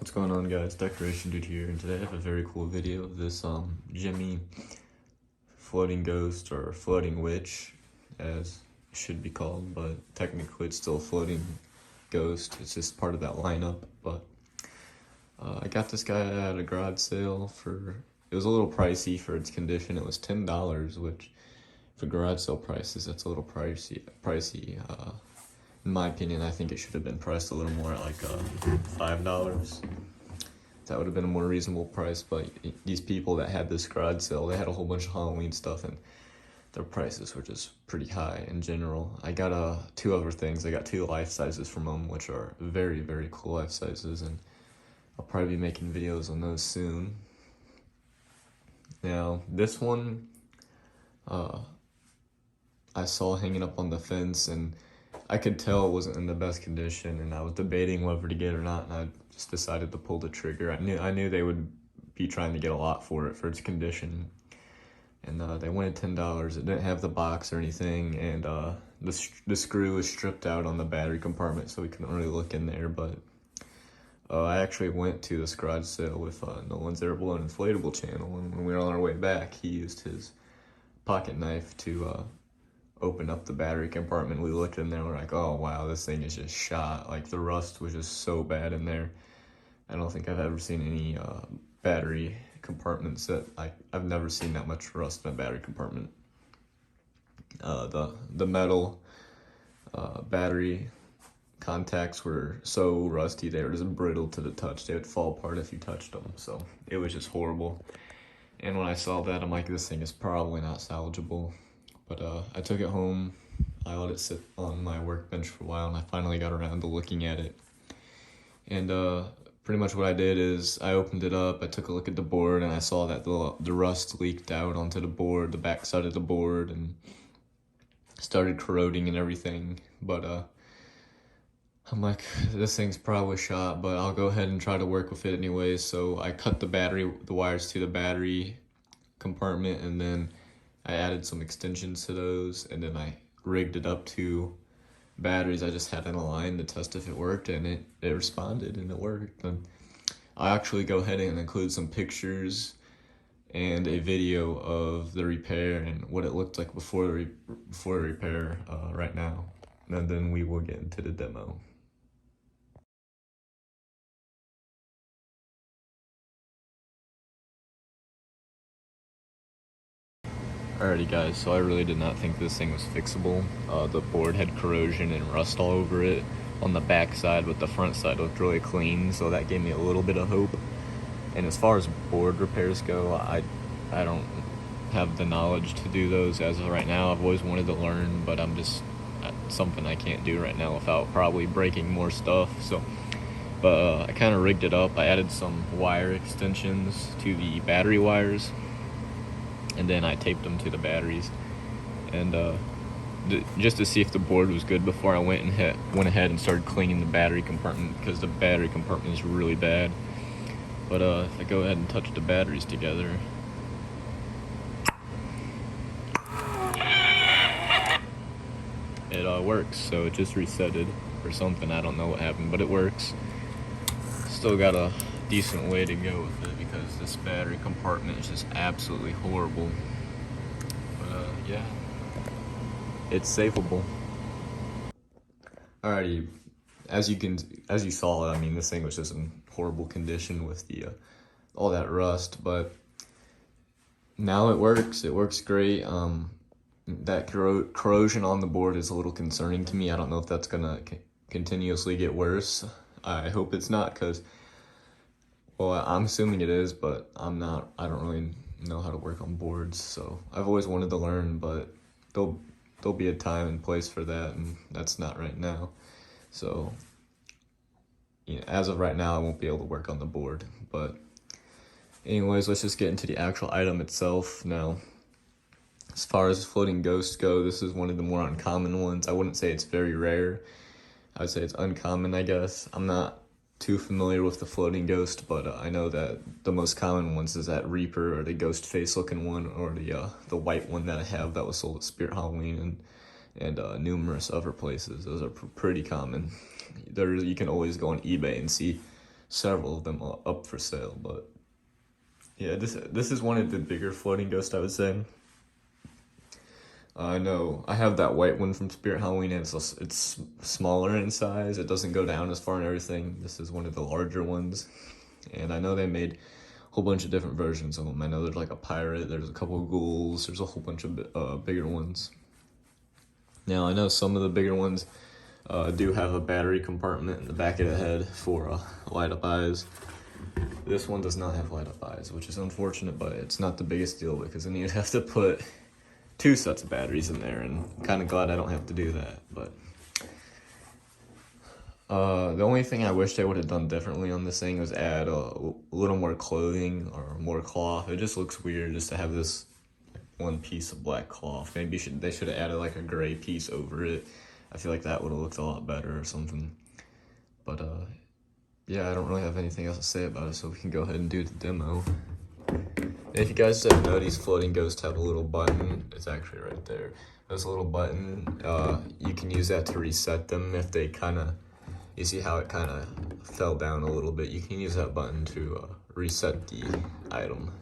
What's going on, guys? Decoration Dude here, and today I have a very cool video of this Gemmy floating ghost, or floating witch as it should be called, but technically it's still a floating ghost. It's just part of that lineup. But I got this guy at a garage sale for, it was a little pricey for its condition. It was $10, which for garage sale prices, that's a little pricey. In my opinion, I think it should have been priced a little more at like $5. That would have been a more reasonable price, but these people that had this garage sale, they had a whole bunch of Halloween stuff, and their prices were just pretty high in general. I got two other things. I got two life sizes from them, which are very, very cool life sizes, and I'll probably be making videos on those soon. Now, this one, I saw hanging up on the fence, and I could tell it wasn't in the best condition, and I was debating whether to get it or not, and I just decided to pull the trigger. I knew they would be trying to get a lot for it for its condition, and they wanted $10. It didn't have the box or anything, and the screw was stripped out on the battery compartment, so we couldn't really look in there. But I actually went to this garage sale with Nolan's Air Balloon Inflatable channel, and when we were on our way back, he used his pocket knife to opened up the battery compartment. We looked in there and we're like, oh wow, this thing is just shot. Like, the rust was just so bad in there. I don't think I've ever seen any battery compartments that I've never seen that much rust in a battery compartment. The metal battery contacts were so rusty, they were just brittle to the touch. They would fall apart if you touched them, so it was just horrible. And when I saw that, I'm like, this thing is probably not salvageable. But I took it home, I let it sit on my workbench for a while, and I finally got around to looking at it. And pretty much what I did is I opened it up, I took a look at the board, and I saw that the rust leaked out onto the board, the back side of the board, and started corroding and everything. But I'm like, this thing's probably shot, but I'll go ahead and try to work with it anyways. So I cut the wires to the battery compartment, and then I added some extensions to those, and then I rigged it up to batteries I just had in a line to test if it worked, and it responded, and it worked. And I actually go ahead and include some pictures and a video of the repair and what it looked like before the repair right now, and then we will get into the demo. Alrighty guys, so I really did not think this thing was fixable. The board had corrosion and rust all over it on the back side, but the front side looked really clean, so that gave me a little bit of hope. And as far as board repairs go, I don't have the knowledge to do those as of right now. I've always wanted to learn, but that's something I can't do right now without probably breaking more stuff. So, but I kind of rigged it up. I added some wire extensions to the battery wires, and then I taped them to the batteries, and just to see if the board was good before I went ahead and started cleaning the battery compartment, because the battery compartment is really bad. But if I go ahead and touch the batteries together, it works. So it just resetted or something. I don't know what happened, but it works. Still got a decent way to go with it, because this battery compartment is just absolutely horrible. But yeah, it's safeable. Alrighty, as you saw, I mean, this thing was just in horrible condition with the all that rust, but now it works. It works great. That corrosion on the board is a little concerning to me. I don't know if that's gonna continuously get worse. I hope it's not, because, well, I'm assuming it is, but I don't really know how to work on boards, so I've always wanted to learn, but there'll be a time and place for that, and that's not right now. So, you know, as of right now, I won't be able to work on the board. But anyways, let's just get into the actual item itself. Now, as far as floating ghosts go, this is one of the more uncommon ones. I wouldn't say it's very rare. I would say it's uncommon, I guess. I'm not too familiar with the floating ghost, but I know that the most common ones is that Reaper, or the ghost face looking one, or the white one that I have that was sold at Spirit Halloween and numerous other places. Those are pretty common. You can always go on eBay and see several of them up for sale. But yeah, this is one of the bigger floating ghosts, I would say. I know I have that white one from Spirit Halloween, and it's smaller in size. It doesn't go down as far and everything. This is one of the larger ones, and I know they made a whole bunch of different versions of them. I know there's like a pirate, there's a couple of ghouls, there's a whole bunch of bigger ones. Now I know some of the bigger ones do have a battery compartment in the back of the head for light up eyes. This one does not have light up eyes, which is unfortunate, but it's not the biggest deal because then you'd have to put 2 sets of batteries in there, and I'm kind of glad I don't have to do that. But the only thing I wish they would have done differently on this thing was add a little more clothing or more cloth. It just looks weird just to have this one piece of black cloth. Maybe they should have added like a gray piece over it. I feel like that would have looked a lot better or something. But yeah, I don't really have anything else to say about it, so we can go ahead and do the demo. And if you guys didn't know, these floating ghosts have a little button. It's actually right there. There's a little button. You can use that to reset them if they you see how it kind of fell down a little bit. You can use that button to reset the item.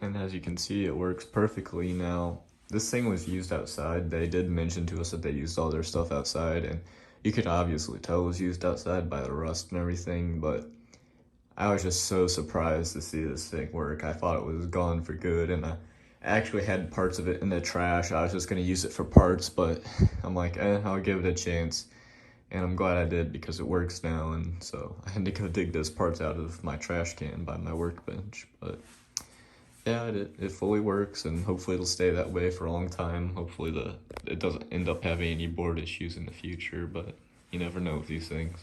And as you can see, it works perfectly. Now, this thing was used outside. They did mention to us that they used all their stuff outside, and you could obviously tell it was used outside by the rust and everything, but I was just so surprised to see this thing work. I thought it was gone for good, and I actually had parts of it in the trash. I was just going to use it for parts, but I'm like, I'll give it a chance. And I'm glad I did because it works now, and so I had to go dig those parts out of my trash can by my workbench, but yeah, it fully works, and hopefully it'll stay that way for a long time. Hopefully it doesn't end up having any board issues in the future, but you never know with these things.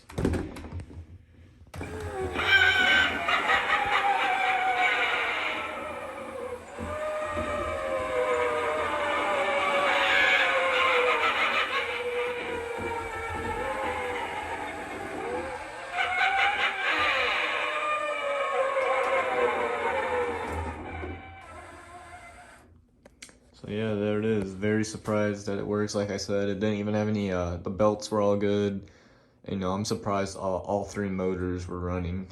So yeah, there it is. Very surprised that it works. Like I said, it didn't even have any, the belts were all good. You know, I'm surprised all 3 motors were running,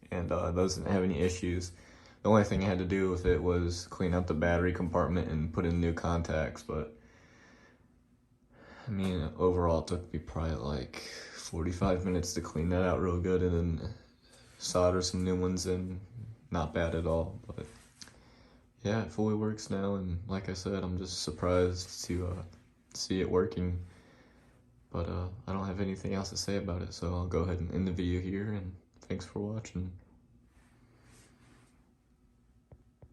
and those didn't have any issues. The only thing I had to do with it was clean out the battery compartment and put in new contacts, but I mean, overall it took me probably like 45 minutes to clean that out real good and then solder some new ones in. Not bad at all, but yeah, it fully works now, and like I said, I'm just surprised to see it working. But I don't have anything else to say about it, so I'll go ahead and end the video here, and thanks for watching.